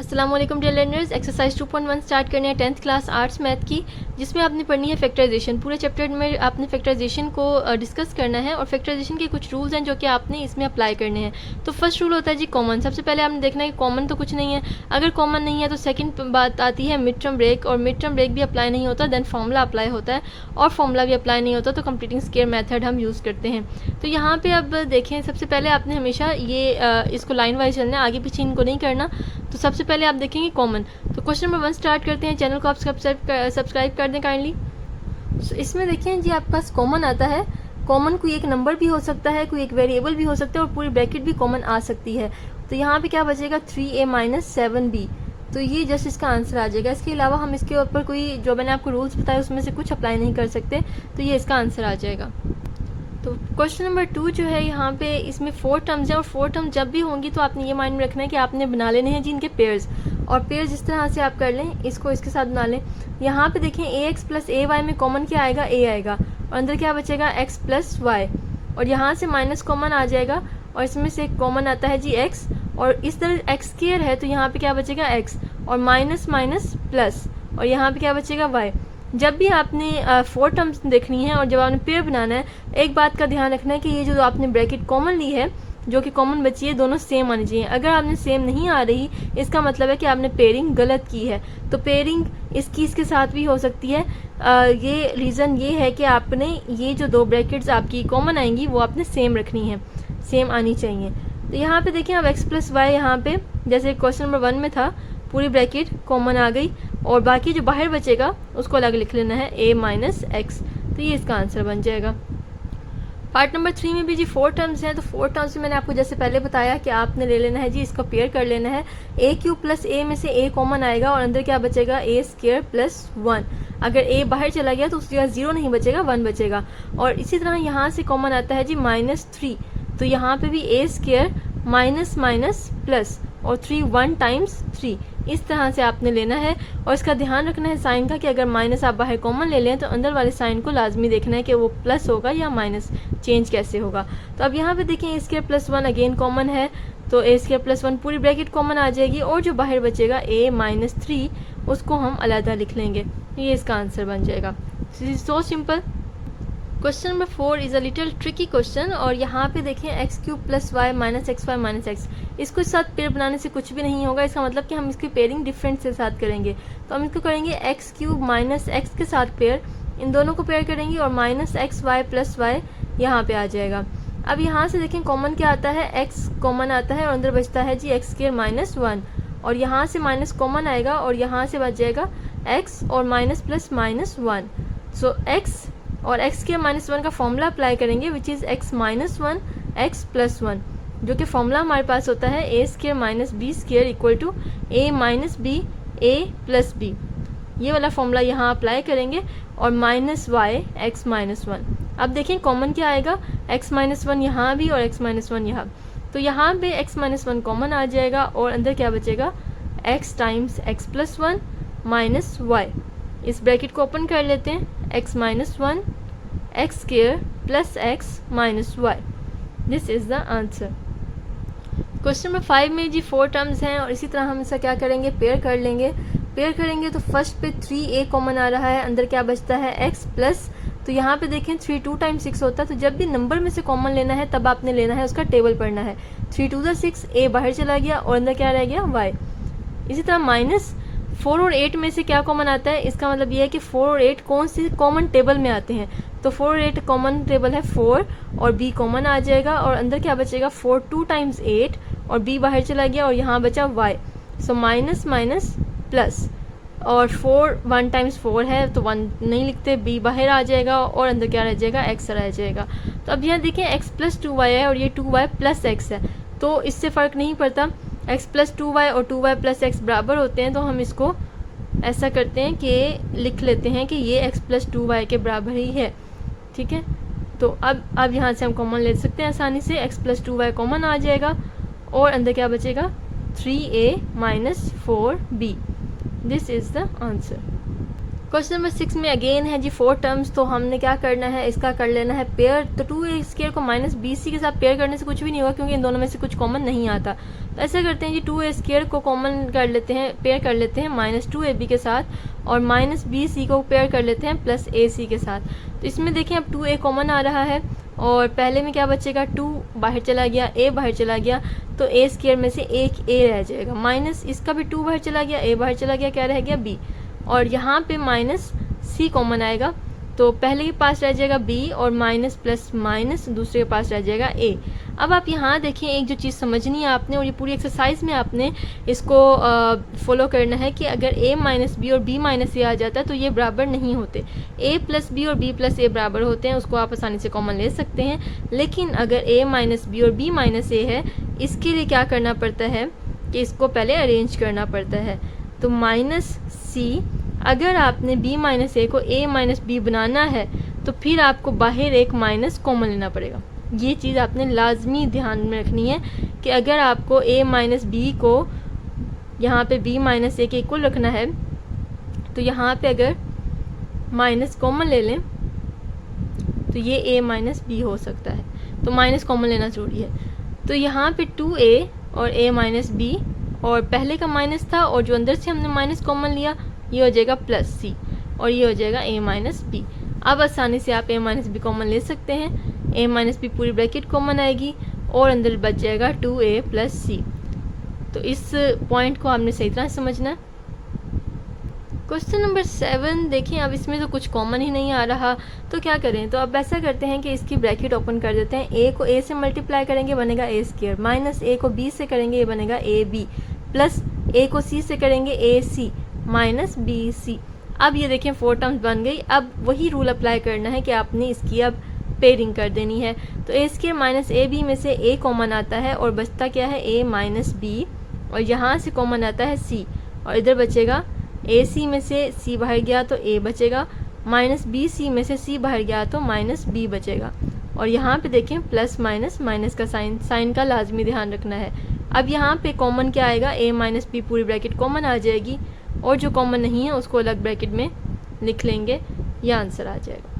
अस्सलाम वालेकुम dear learners. Exercise 2.1 start करने हैं 10th क्लास आर्ट्स मैथ की, जिसमें आपने पढ़नी है फैक्टराइजेशन। पूरे चैप्टर में आपने फैक्टराइजेशन को डिस्कस करना है और फैक्टराइजेशन के कुछ रूल्स हैं जो कि आपने इसमें अप्लाई करने हैं। तो फर्स्ट रूल होता है जी कॉमन। सबसे पहले आपने देखना है कि कॉमन तो कुछ नहीं है। अगर कॉमन नहीं है तो सेकंड बात आती है मिड टर्म ब्रेक, और मिड टर्म ब्रेक भी अप्लाई नहीं होता, देन फॉर्मूला अप्लाई होता है, और फॉर्मूला भी अप्लाई नहीं होता तो कंप्लीटिंग स्क्वायर मेथड हम यूज़ करते हैं। तो यहाँ पे अब देखें, सबसे पहले आपने हमेशा ये इसको लाइन वाइज चलना है, आगे पीछे इनको नहीं करना। तो सबसे पहले आप देखेंगे कॉमन। तो क्वेश्चन नंबर 1 स्टार्ट करते हैं। चैनल को आप सब्सक्राइब कर दें काइंडली। तो इसमें देखें जी आपके पास कॉमन आता है। कॉमन कोई एक नंबर भी हो सकता है, कोई एक वेरिएबल भी हो सकता है, और पूरी ब्रैकेट भी कॉमन आ सकती है। तो यहाँ पे क्या बचेगा 3a - 7b। तो ये जस्ट इसका आंसर आ जाएगा। इसके अलावा हम इसके ऊपर कोई जो मैंने आपको रूल्स बताए उसमें से कुछ अप्लाई नहीं कर सकते, तो ये इसका आंसर आ जाएगा। तो क्वेश्चन नंबर 2 जो है, यहाँ पे इसमें 4 टर्म्स हैं, और 4 टर्म जब भी होंगी तो आपने ये माइंड में रखना है कि आपने बना लेने हैं जी इनके पेयर्स। और पेयर्स इस तरह से आप कर लें, इसको इसके साथ बना लें। यहाँ पे देखें ax + ay में कॉमन क्या आएगा, a आएगा, और अंदर क्या बचेगा x + y, और यहाँ से माइनस कॉमन आ जाएगा, और इसमें से कॉमन आता है जी x, और इस तरह x² है तो यहाँ पे क्या बचेगा x, और माइनस माइनस प्लस, और यहाँ पे क्या बचेगा y। जब भी आपने 4 टर्म्स देखनी है और जब आपने पेयर बनाना है, एक बात का ध्यान रखना है कि ये जो आपने ब्रैकेट कॉमन ली है, जो कि कॉमन बची है, दोनों सेम आनी चाहिए। अगर आपने सेम नहीं आ रही, इसका मतलब है कि आपने पेयरिंग गलत की है। तो पेयरिंग इसके साथ भी हो सकती है। ये रीज़न ये है कि आपने ये जो 2 ब्रैकेट्स आपकी कॉमन आएंगी वो आपने सेम रखनी है, सेम आनी चाहिए। तो यहाँ पे देखिए अब x + y, यहाँ पे जैसे क्वेश्चन नंबर 1 में था, पूरी ब्रैकेट कॉमन आ गई, और बाकी जो बाहर बचेगा उसको अलग लिख लेना है a - x। तो ये इसका आंसर बन जाएगा। पार्ट नंबर 3 में भी जी 4 टर्म्स हैं। तो 4 टर्म्स में मैंने आपको जैसे पहले बताया कि आपने ले लेना है जी, इसको पेयर कर लेना है। a³ + a में से a कॉमन आएगा, और अंदर क्या बचेगा a² + 1। अगर a बाहर चला गया तो उस जगह 0 नहीं बचेगा, 1 बचेगा। और इसी तरह यहाँ से कॉमन आता है जी -3। तो यहाँ पे भी a² माइनस माइनस प्लस, और 3 1 टाइम्स 3। इस तरह से आपने लेना है, और इसका ध्यान रखना है साइन का, कि अगर माइनस आप बाहर कॉमन ले लें तो अंदर वाले साइन को लाजमी देखना है कि वो प्लस होगा या माइनस, चेंज कैसे होगा। तो अब यहाँ पे देखें a² + 1 अगेन कॉमन है, तो a² + 1 पूरी ब्रैकेट कॉमन आ जाएगी, और जो बाहर बचेगा a - 3 उसको हम अलग लिख लेंगे। ये इसका आंसर बन जाएगा। So simple. Question number 4 is a little tricky question, और यहाँ पे देखें x³ + y - xy - x। इसको इस साथ पेयर बनाने से कुछ भी नहीं होगा, इसका मतलब कि हम इसकी पेयरिंग डिफरेंट से साथ करेंगे। तो हम इसको करेंगे x³ - x के साथ पेयर, इन दोनों को पेयर करेंगे, और -xy + y यहाँ पे आ जाएगा। अब यहाँ से देखें कॉमन क्या आता है, x कॉमन आता है, और अंदर बचता है जी x² - 1, और यहाँ से माइनस कॉमन आएगा, और यहाँ से बच जाएगा x, और माइनस प्लस -1। सो x और x² - 1 का फॉर्मूला अप्लाई करेंगे, विच इज़ x - 1 x + 1, जो कि फॉर्मूला हमारे पास होता है a² - b² = a - b a + b। ये वाला फॉर्मूला यहाँ अप्लाई करेंगे, और -y x - 1। अब देखें कॉमन क्या आएगा, x - 1 यहाँ भी, और x - 1 यहाँ। तो यहाँ पे x - 1 कॉमन आ जाएगा, और अंदर क्या बचेगा x times x + 1 minus y। इस ब्रैकेट को ओपन कर लेते हैं, x - 1 x² + x - y। This is the answer. Question number 5 में जी 4 टर्म्स हैं, और इसी तरह हम इसका क्या करेंगे, पेयर कर लेंगे। पेयर करेंगे तो फर्स्ट पे 3a कॉमन आ रहा है, अंदर क्या बचता है x प्लस, तो यहाँ पे देखें 3 2 टाइम्स 6 होता है। तो जब भी नंबर में से कॉमन लेना है तब आपने लेना है उसका टेबल पढ़ना है। 3 2 6, a बाहर चला गया, और अंदर क्या रह गया y। इसी तरह -4 और 8 में से क्या कॉमन आता है, इसका मतलब ये है कि 4 और 8 कौन से कॉमन टेबल में आते हैं। तो 4 और 8 कॉमन टेबल है 4, और b कॉमन आ जाएगा, और अंदर क्या बचेगा 4 2 टाइम्स 8, और b बाहर चला गया, और यहाँ बचा y। So minus minus plus, और 4 1 टाइम्स 4 है तो 1 नहीं लिखते, b बाहर आ जाएगा, और अंदर क्या रह जाएगा x रह जाएगा। तो अब यहाँ देखें x + 2y है, और ये 2y + x है, तो इससे फ़र्क नहीं पड़ता। x + 2y और 2y + x बराबर होते हैं, तो हम इसको ऐसा करते हैं कि लिख लेते हैं कि ये x + 2y के बराबर ही है। ठीक है, तो अब यहाँ से हम कॉमन ले सकते हैं आसानी से, x + 2y कॉमन आ जाएगा, और अंदर क्या बचेगा 3a - 4b। This is the answer. Question number 6 में अगेन है जी 4 टर्म्स, तो हमने क्या करना है, इसका कर लेना है पेयर। तो 2a² को -bc के साथ पेयर करने से कुछ भी नहीं होगा, क्योंकि इन दोनों में से कुछ कॉमन नहीं आता। तो ऐसा करते हैं जी 2a² को कॉमन कर लेते हैं, पेयर कर लेते हैं -2ab के साथ, और -bc को पेयर कर लेते हैं +ac के साथ। तो इसमें देखें अब 2a कॉमन आ रहा है और पहले में क्या बचेगा, 2 बाहर चला गया, a बाहर चला गया, तो a² में से एक a रह जाएगा, माइनस इसका भी 2 बाहर चला गया, a बाहर चला गया, क्या रह गया b, और यहाँ पे -c कॉमन आएगा, तो पहले के पास रह जाएगा b और माइनस प्लस माइनस दूसरे के पास रह जाएगा a। अब आप यहाँ देखें, एक जो चीज़ समझनी है आपने, और ये पूरी एक्सरसाइज में आपने इसको फॉलो करना है कि अगर a माइनस बी और b माइनस a आ जाता है तो ये बराबर नहीं होते। a प्लस बी और b प्लस a बराबर होते हैं, उसको आप आसानी से कॉमन ले सकते हैं। लेकिन अगर a माइनस बी और b माइनस a है, इसके लिए क्या करना पड़ता है कि इसको पहले अरेंज करना पड़ता है। तो -c, अगर आपने b माइनस a को a माइनस बी बनाना है तो फिर आपको बाहर एक माइनस कॉमन लेना पड़ेगा। ये चीज़ आपने लाजमी ध्यान में रखनी है कि अगर आपको a माइनस बी को यहाँ पे b माइनस a के इक्वल रखना है तो यहाँ पे अगर माइनस कॉमन ले लें तो ये a माइनस बी हो सकता है, तो माइनस कॉमन लेना ज़रूरी है। तो यहाँ पे 2a और a माइनस बी, और पहले का माइनस था और जो अंदर से हमने माइनस कॉमन लिया ये हो जाएगा +c और ये हो जाएगा a माइनस बी। अब आसानी से आप a माइनस बी कॉमन ले सकते हैं, a माइनस बी पूरी ब्रैकेट कॉमन आएगी और अंदर बच जाएगा 2a प्लस c। तो इस पॉइंट को आपने सही तरह समझना है। क्वेश्चन नंबर 7 देखें, अब इसमें तो कुछ कॉमन ही नहीं आ रहा, तो क्या करें, तो अब ऐसा करते हैं कि इसकी ब्रैकेट ओपन कर देते हैं। a को a से मल्टीप्लाई करेंगे बनेगा a², माइनस a को b से करेंगे ये बनेगा ab, प्लस a को c से करेंगे ac माइनस bc। अब ये देखें 4 टर्म्स बन गई। अब वही रूल अप्लाई करना है कि आपने इसकी अब पेयरिंग कर देनी है। तो a² माइनस ab में से a कॉमन आता है और बचता क्या है a माइनस b, और यहाँ से कॉमन आता है c, और इधर बचेगा ac में से c बाहर गया तो a बचेगा, माइनस bc में से c बाहर गया तो माइनस b बचेगा। और यहाँ पे देखें प्लस माइनस माइनस का साइन का लाजमी ध्यान रखना है। अब यहाँ पे कॉमन क्या आएगा, a माइनस बी पूरी ब्रैकेट कॉमन आ जाएगी, और जो कॉमन नहीं है उसको अलग ब्रैकेट में लिख लेंगे, यह आंसर आ जाएगा।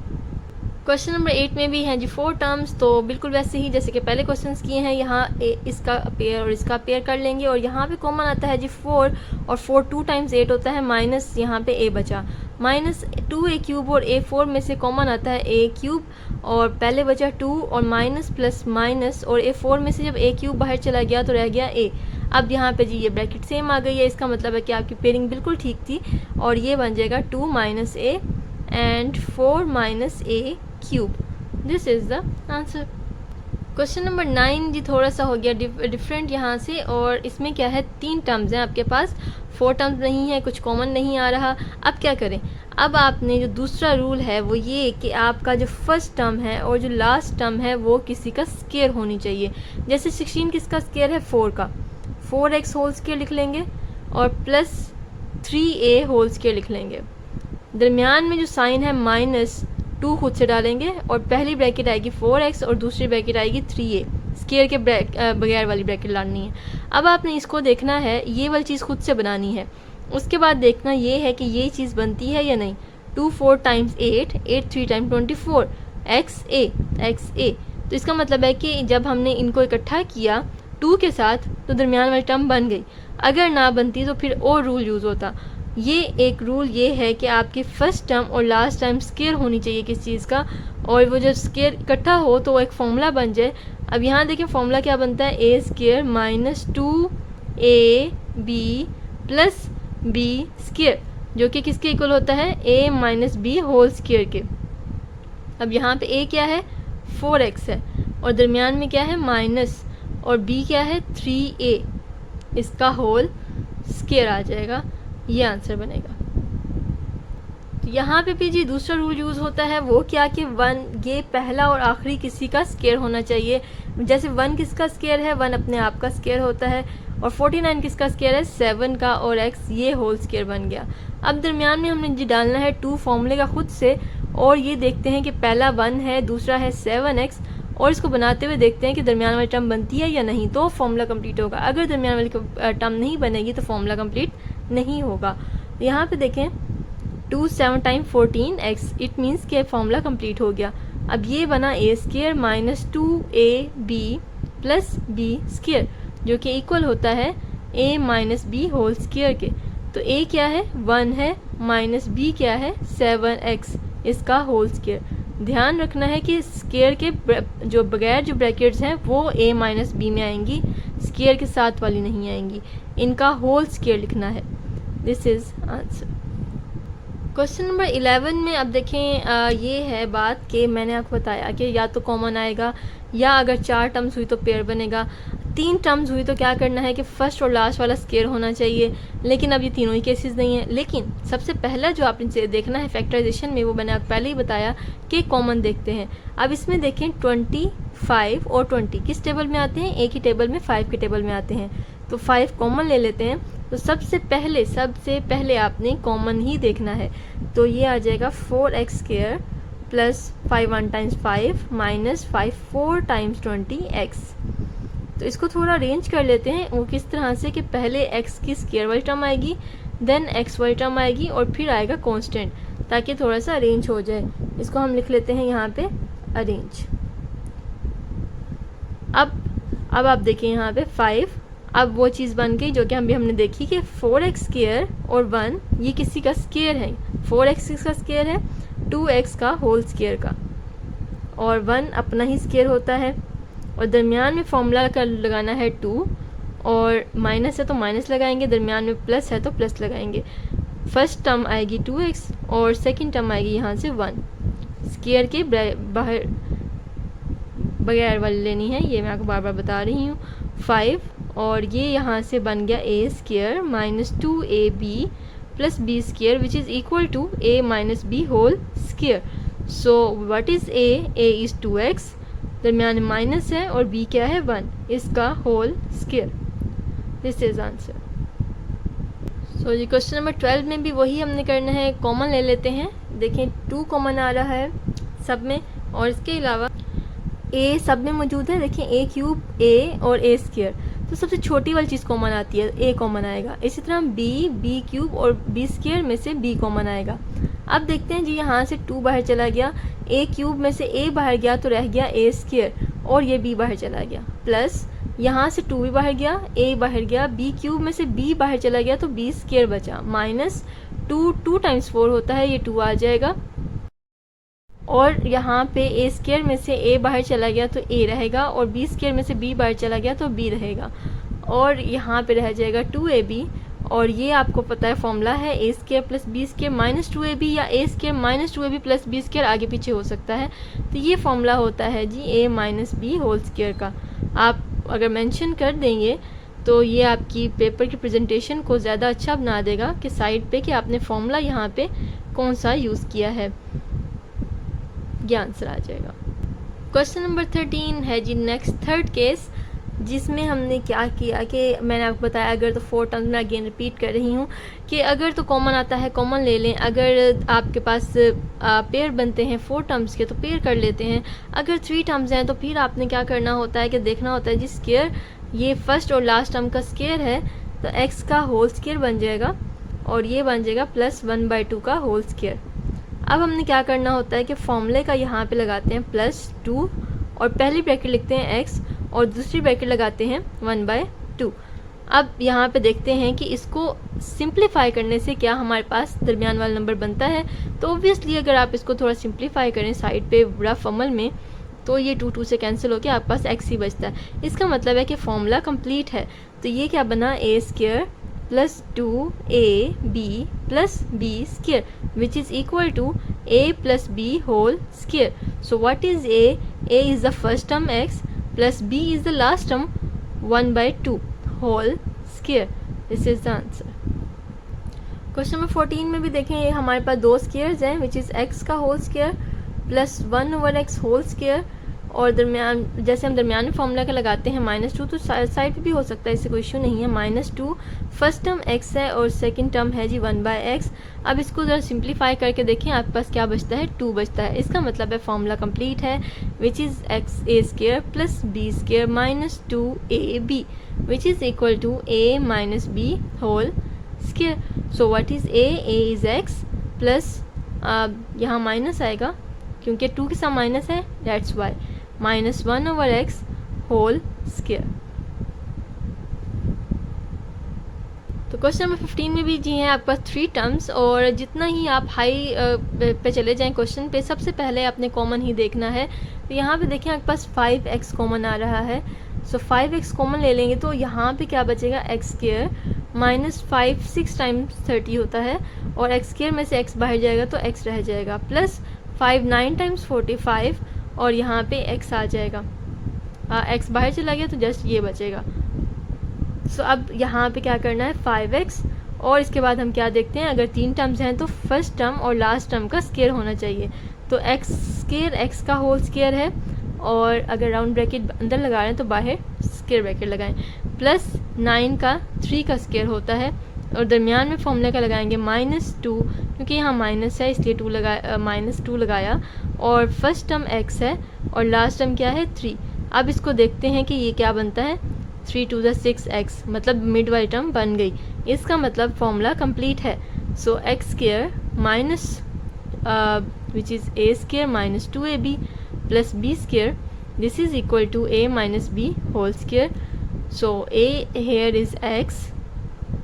क्वेश्चन नंबर 8 में भी हैं जी 4 टर्म्स, तो बिल्कुल वैसे ही जैसे कि पहले क्वेश्चंस किए हैं। यहाँ इसका पेयर और इसका पेयर कर लेंगे, और यहाँ पे कॉमन आता है जी 4, और 4 2 टाइम्स 8 होता है, माइनस यहाँ पे a बचा, माइनस 2a³ और a4 में से कॉमन आता है a³, और पहले बचा 2 और माइनस प्लस माइनस, और a4 में से जब a³ बाहर चला गया तो रह गया a। अब यहाँ पे जी ये ब्रैकेट सेम आ गई है, इसका मतलब है कि आपकी पेयरिंग बिल्कुल ठीक थी, और ये बन जाएगा 2 minus a and 4 minus a³। This is the answer. Question number 9 जी थोड़ा सा हो गया डिफरेंट यहाँ से, और इसमें क्या है 3 टर्म्स हैं आपके पास, 4 टर्म्स नहीं है, कुछ कॉमन नहीं आ रहा। अब क्या करें, अब आपने जो दूसरा रूल है वो ये कि आपका जो फर्स्ट टर्म है और जो लास्ट टर्म है वो किसी का स्केयर होनी चाहिए। जैसे 16 किसका स्केयर है, 4 का, 4x होल स्केयर लिख लेंगे और प्लस 3a होल स्केयर लिख लेंगे। दरमियान में जो साइन है -2 खुद से डालेंगे, और पहली ब्रैकेट आएगी 4x और दूसरी ब्रैकेट आएगी 3a, स्केयर के बगैर वाली ब्रैकेट लानी है। अब आपने इसको देखना है, ये वाली चीज़ खुद से बनानी है। उसके बाद देखना ये है कि ये चीज़ बनती है या नहीं। 2 4 टाइम्स 8, 8 3 टाइम्स 24, xa। तो इसका मतलब है कि जब हमने इनको इकट्ठा किया 2 के साथ तो दरमियान वाली टर्म बन गई। अगर ना बनती तो फिर और रूल यूज़ होता। ये एक रूल ये है कि आपकी फ़र्स्ट टर्म और लास्ट टर्म स्केयर होनी चाहिए किस चीज़ का, और वो जब स्केयर इकट्ठा हो तो वो एक फॉर्मूला बन जाए। अब यहाँ देखें फॉर्मूला क्या बनता है, a² minus 2ab plus b², जो कि किसके इक्वल होता है, a minus b whole square के। अब यहाँ पे a क्या है, 4x है, और दरमियान में क्या है माइनस, और b क्या है 3a, इसका होल स्केयर आ जाएगा, ये आंसर बनेगा। तो यहाँ पे भी जी दूसरा रूल यूज़ होता है, वो क्या कि 1 ये पहला और आखिरी किसी का स्केयर होना चाहिए। जैसे 1 किसका स्केयर है, 1 अपने आप का स्केयर होता है, और 49 किसका स्केयर है, 7 का, और x ये होल स्केयर बन गया। अब दरमियान में हमने जी डालना है 2 फॉर्मूले का खुद से, और ये देखते हैं कि पहला 1 है, दूसरा है 7x, और इसको बनाते हुए देखते हैं कि दरमियान वाली टर्म बनती है या नहीं, तो फॉर्मूला कंप्लीट होगा। अगर दरमियान वाली टर्म नहीं बनेगी तो फॉर्मूला कंप्लीट नहीं होगा। यहाँ पे देखें 2 7 टाइम 14x, इट मीन्स के फॉर्मूला कंप्लीट हो गया। अब ये बना a² minus 2ab plus b², जो कि इक्वल होता है a minus b whole square के। तो a क्या है 1 है, माइनस b क्या है 7x इसका होल स्क्वायर। ध्यान रखना है कि स्क्वायर के जो बगैर जो ब्रैकेट्स हैं वो a माइनस बी में आएंगी, स्क्वायर के साथ वाली नहीं आएंगी, इनका होल स्क्वायर लिखना है। This is answer. Question number 11 में अब देखें ये है बात कि मैंने आपको बताया कि या तो कॉमन आएगा या अगर 4 टर्म्स हुई तो पेयर बनेगा, 3 टर्म्स हुई तो क्या करना है कि फर्स्ट और लास्ट वाला स्क्वायर होना चाहिए। लेकिन अब ये तीनों ही केसेस नहीं है। लेकिन सबसे पहला जो आपने देखना है फैक्टराइजेशन में, वो मैंने आपको पहले ही बताया कि कॉमन देखते हैं। अब इसमें देखें 25 और 20 किस टेबल में आते हैं, एक ही टेबल में 5 के टेबल में आते हैं। तो 5 कॉमन ले लेते हैं। तो सबसे पहले आपने कॉमन ही देखना है। तो ये आ जाएगा 4x square plus 5 1 times 5 minus 5 4 times 20x। तो इसको थोड़ा अरेंज कर लेते हैं। वो किस तरह से कि पहले x की स्क्वायर वाली टर्म आएगी, देन x वाली टर्म आएगी और फिर आएगा कांस्टेंट, ताकि थोड़ा सा अरेंज हो जाए। इसको हम लिख लेते हैं यहाँ पे अरेंज। अब आप देखिए यहाँ पे 5, अब वो चीज़ बन गई जो कि हमने देखी कि 4x स्क्वायर और 1 ये किसी का स्क्वायर है। 4x किसका स्क्वायर है, 2x का होल स्क्वायर का, और 1 अपना ही स्क्वायर होता है। और दरमियान में फॉर्मूला का लगाना है 2, और माइनस है तो माइनस लगाएंगे, दरमियान में प्लस है तो प्लस लगाएंगे। फर्स्ट टर्म आएगी 2x और सेकंड टर्म आएगी यहाँ से 1। स्क्वायर के बाहर बगैर वाली लेनी है, ये मैं आपको बार बार बता रही हूँ। 5 और ये यहाँ से बन गया a square minus 2ab plus b square which is equal to a minus b whole square. So what is a is 2x, दरमियान में माइनस है, और b क्या है 1, इसका whole square. This is answer. So ये क्वेश्चन नंबर 12 में भी वही हमने करना है, कॉमन ले लेते हैं। देखें 2 कॉमन आ रहा है सब में, और इसके अलावा a सब में मौजूद है। देखिए a क्यूब a और a स्क्वायर, तो सबसे छोटी वाली चीज़ कॉमन आती है, a कॉमन आएगा। इसी तरह b क्यूब और b स्क्वायर में से b कॉमन आएगा। अब देखते हैं जी, यहाँ से 2 बाहर चला गया, a क्यूब में से a बाहर गया तो रह गया a स्क्वायर, और ये b बाहर चला गया, प्लस यहाँ से 2 भी बाहर गया, a बाहर गया, b क्यूब में से b बाहर चला गया तो b स्क्वायर बचा, माइनस 2 टाइम्स 4 होता है, ये 2 आ जाएगा। और यहाँ पे a स्क्वायर में से a बाहर चला गया तो a रहेगा, और b स्क्वायर में से b बाहर चला गया तो b रहेगा, और यहाँ पे रह जाएगा 2ab। और ये आपको पता है फॉर्मूला है a square plus b square minus 2ab, या a square minus 2ab plus b square आगे पीछे हो सकता है। तो ये फॉर्मूला होता है जी a minus b whole square का। आप अगर मेंशन कर देंगे तो ये आपकी पेपर की प्रेजेंटेशन को ज़्यादा अच्छा बना देगा कि साइड पे कि आपने फॉर्मूला यहाँ पे कौन सा यूज़ किया है, ये आंसर आ जाएगा। क्वेश्चन नंबर 13 है जी नेक्स्ट थर्ड केस, जिसमें हमने क्या किया कि मैंने आपको बताया, अगर तो 4 टर्म्स में अगेन रिपीट कर रही हूँ कि अगर तो कॉमन आता है कॉमन ले लें, अगर आपके पास पेयर बनते हैं 4 टर्म्स के तो पेयर कर लेते हैं, अगर 3 टर्म्स हैं तो फिर आपने क्या करना होता है कि देखना होता है जी स्क्वायर, ये फर्स्ट और लास्ट टर्म का स्क्वायर है तो x का होल स्क्वायर बन जाएगा, और ये बन जाएगा प्लस 1/2 का होल स्क्वायर। अब हमने क्या करना होता है कि फॉर्मूले का यहाँ पे लगाते हैं +2, और पहली ब्रैकेट लिखते हैं x और दूसरी ब्रैकेट लगाते हैं 1/2। अब यहाँ पे देखते हैं कि इसको सिंप्लीफाई करने से क्या हमारे पास दरमियान वाला नंबर बनता है। तो ऑब्वियसली अगर आप इसको थोड़ा सिंप्लीफाई करें साइड पे रफ अमल में, तो ये 2 से कैंसिल होकर आपके पास x ही बचता है। इसका मतलब है कि फॉर्मूला कंप्लीट है। तो ये क्या बना, a square plus 2ab plus b square which is equal to a plus b whole square. So what is a is the first term x plus b is the last term 1/2 whole square. This is the answer. Question number 14 में भी देखें, ये हमारे पास 2 squares हैं which is x का whole square plus 1/x whole square, और दरमियान जैसे हम दरमियान में फॉर्मूला का लगाते हैं -2, तो साइड पे भी हो सकता है, इससे कोई इशू नहीं है। -2 फर्स्ट टर्म x है और सेकंड टर्म है जी 1/x। अब इसको ज़रा सिंप्लीफाई करके देखें, आपके पास क्या बचता है, 2 बचता है। इसका मतलब है फॉर्मूला कंप्लीट है, which is a square plus b square minus 2ab which is equal to a minus b whole square. So what is a is x plus यहाँ माइनस आएगा क्योंकि 2 के साथ माइनस है, that's why, -1/x whole square. Question number 15 में भी जी हैं आपके पास 3 टर्म्स, और जितना ही आप हाई पे चले जाएं क्वेश्चन पे, सबसे पहले आपने कॉमन ही देखना है। तो यहाँ पे देखिए आपके पास 5x कॉमन आ रहा है, सो 5x कॉमन ले लेंगे तो यहाँ पे क्या बचेगा, एक्स स्क्वायर माइनस 5 6 टाइम्स 30 होता है, और एक्स स्क्वायर में से x बाहर जाएगा तो x रह जाएगा, प्लस 5 9 टाइम्स 45, और यहाँ पे x आ जाएगा, x बाहर चला गया तो जस्ट ये बचेगा। सो अब यहाँ पे क्या करना है, 5x, और इसके बाद हम क्या देखते हैं, अगर 3 टर्म्स हैं तो फर्स्ट टर्म और लास्ट टर्म का स्क्वायर होना चाहिए। तो x स्क्वायर x का होल स्क्वायर है, और अगर राउंड ब्रैकेट अंदर लगा रहे हैं तो बाहर स्क्वायर ब्रैकेट लगाएं, प्लस 9 का 3 का स्क्वायर होता है, और दरमियान में फॉर्मूला का लगाएंगे -2, क्योंकि यहाँ माइनस है इसलिए -2 लगाया, और फर्स्ट टर्म x है और लास्ट टर्म क्या है 3। अब इसको देखते हैं कि ये क्या बनता है, 3 2 6x, मतलब मिड वाली टर्म बन गई, इसका मतलब फॉर्मूला कंप्लीट है। So x square minus which is a square minus 2ab plus b square, this is equal to a minus b whole square. So a here is x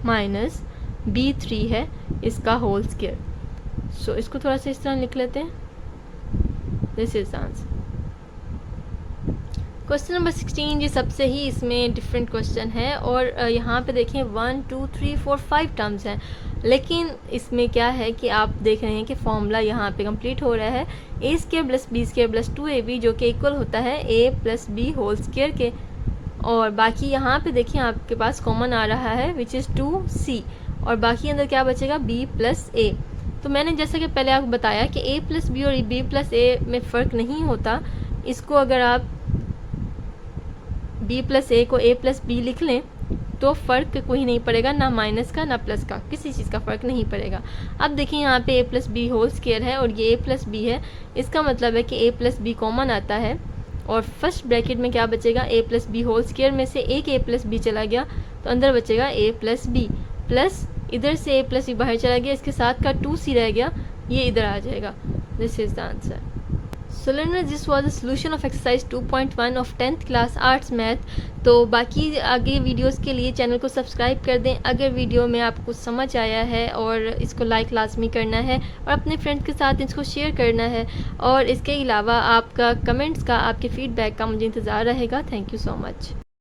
minus b 3 है, इसका whole square. सो इसको थोड़ा सा इस तरह लिख लेते हैं, this is answer. Question number 16 ये सबसे ही इसमें डिफरेंट क्वेश्चन है, और यहाँ पे देखें 1 2 3 4 5 टर्म्स हैं, लेकिन इसमें क्या है कि आप देख रहे हैं कि फॉर्मूला यहाँ पे कंप्लीट हो रहा है, a square plus b square plus 2ab जो कि इक्वल होता है a plus b whole square के, और बाकी यहाँ पे देखिए आपके पास कॉमन आ रहा है विच इज़ 2c, और बाकी अंदर क्या बचेगा b प्लस a। तो मैंने जैसा कि पहले आपको बताया कि a प्लस बी और b प्लस a में फ़र्क नहीं होता, इसको अगर आप b प्लस a को a प्लस b लिख लें तो फ़र्क कोई नहीं पड़ेगा, ना माइनस का ना प्लस का, किसी चीज़ का फ़र्क नहीं पड़ेगा। अब देखिए यहाँ पे a plus b whole square है और ये a प्लस बी है, इसका मतलब है कि a प्लस बी कॉमन आता है, और फर्स्ट ब्रैकेट में क्या बचेगा, a plus b whole square में से एक a प्लस बी चला गया तो अंदर बचेगा a प्लस बी, प्लस इधर से a प्लस बी बाहर चला गया, इसके साथ का 2c रह गया, ये इधर आ जाएगा। This is the answer. So learners, this was the solution of exercise 2.1 of 10th class arts math. तो बाकी आगे वीडियोस के लिए चैनल को सब्सक्राइब कर दें अगर वीडियो में आपको कुछ समझ आया है, और इसको लाइक लाजमी करना है और अपने फ्रेंड्स के साथ इसको शेयर करना है, और इसके अलावा आपका कमेंट्स का, आपके फीडबैक का मुझे इंतज़ार रहेगा। Thank you so much.